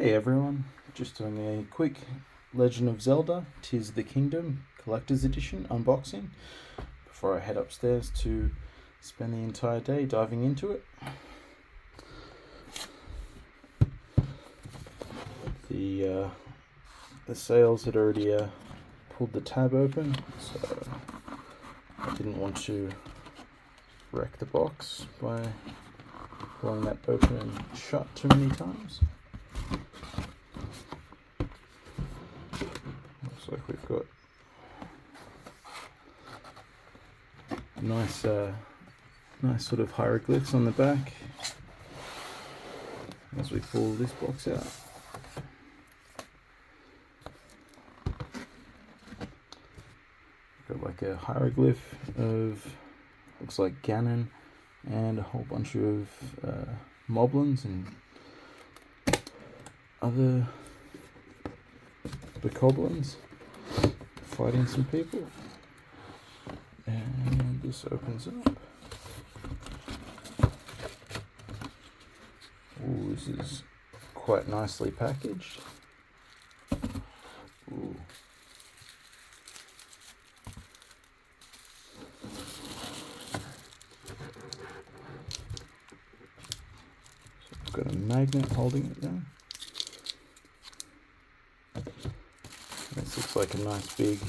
Hey everyone, just doing a quick Legend of Zelda Tears of the Kingdom Collector's Edition unboxing before I head upstairs to spend the entire day diving into it. The sales had already pulled the tab open, so I didn't want to wreck the box by pulling that open and shut too many times. Looks like we've got nice sort of hieroglyphs on the back as we pull this box out. Got like a hieroglyph of, looks like Ganon, and a whole bunch of moblins and other bokoblins fighting some people. And this opens up. Ooh, this is quite nicely packaged. Ooh. So I've got a magnet holding it down. This looks like a nice big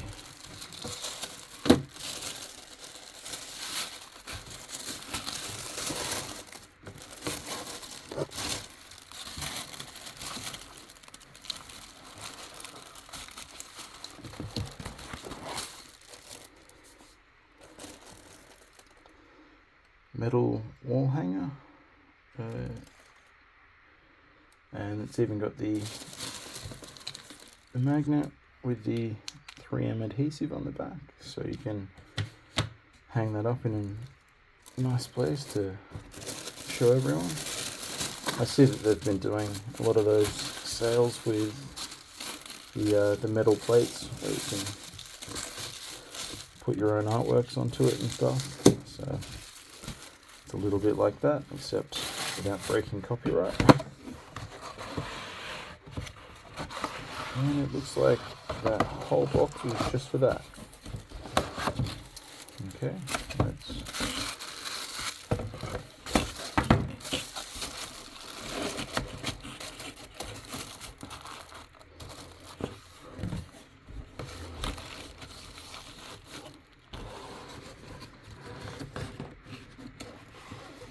metal wall hanger, and it's even got the magnet with the 3M adhesive on the back, so you can hang that up in a nice place to show everyone. I see that they've been doing a lot of those sales with the metal plates where you can put your own artworks onto it and stuff, so it's a little bit like that, except without breaking copyright. And it looks like that whole box was just for that. Okay,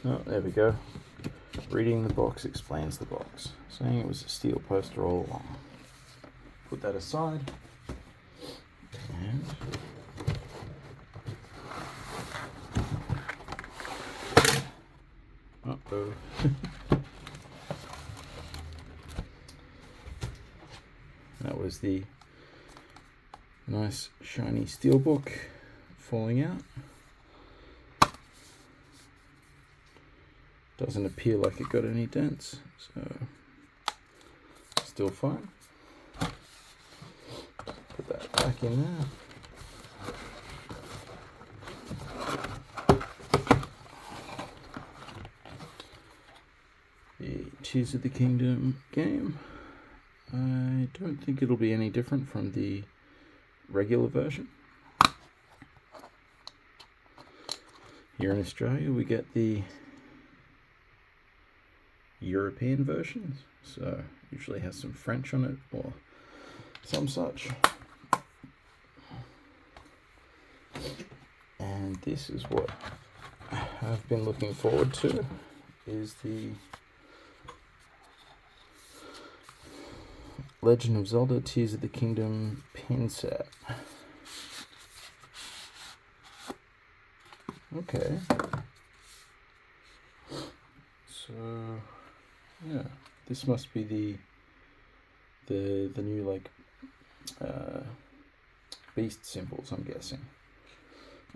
oh, there we go. Reading the box explains the box, saying it was a steel poster all along. Put that aside, and uh-oh. That was the nice shiny steelbook falling out. Doesn't appear like it got any dents, so still fine. Put that back in there. The Tears of the Kingdom game. I don't think it'll be any different from the regular version. Here in Australia we get the European versions, so usually has some French on it or some such. And this is what I've been looking forward to, is the Legend of Zelda Tears of the Kingdom pin set. Okay. So yeah, this must be the new like beast symbols, I'm guessing.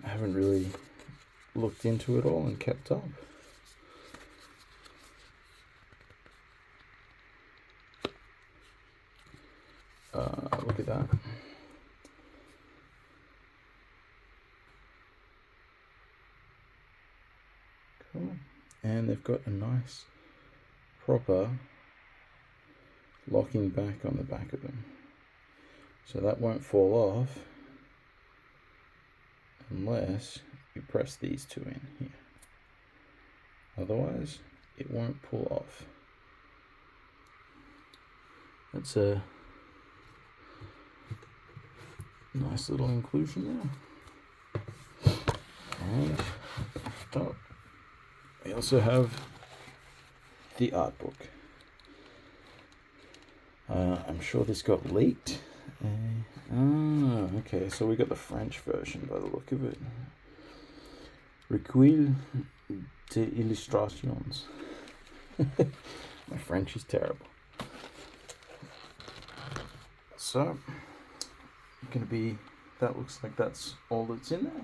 I haven't really looked into it all and kept up. Look at that. Cool. And they've got a nice proper locking back on the back of them. So that won't fall off unless you press these two in here. Otherwise, it won't pull off. That's a nice little inclusion there. And oh, we also have the art book. I'm sure this got leaked. Okay, so we got the French version by the look of it. Recueil des illustrations. My French is terrible. So, that looks like that's all that's in there.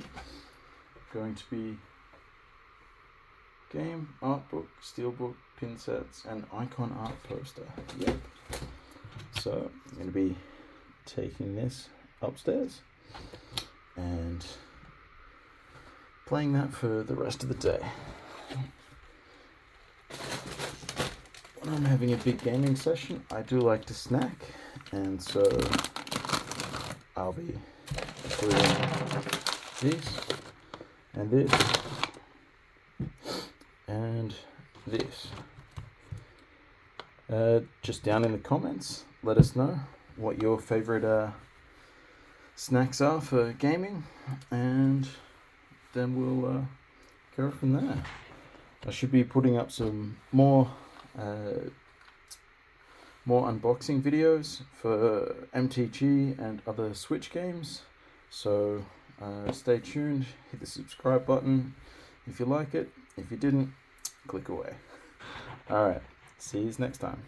Going to be game, art book, steelbook, pin sets, and icon art poster. Yep. So I'm going to be taking this upstairs and playing that for the rest of the day. When I'm having a big gaming session, I do like to snack, and so I'll be doing this and this and this. Just down in the comments, let us know what your favorite snacks are for gaming, and then we'll go from there. I should be putting up some more unboxing videos for MTG and other Switch games, so stay tuned, hit the subscribe button if you like it. If you didn't, click away. Alright, see you next time.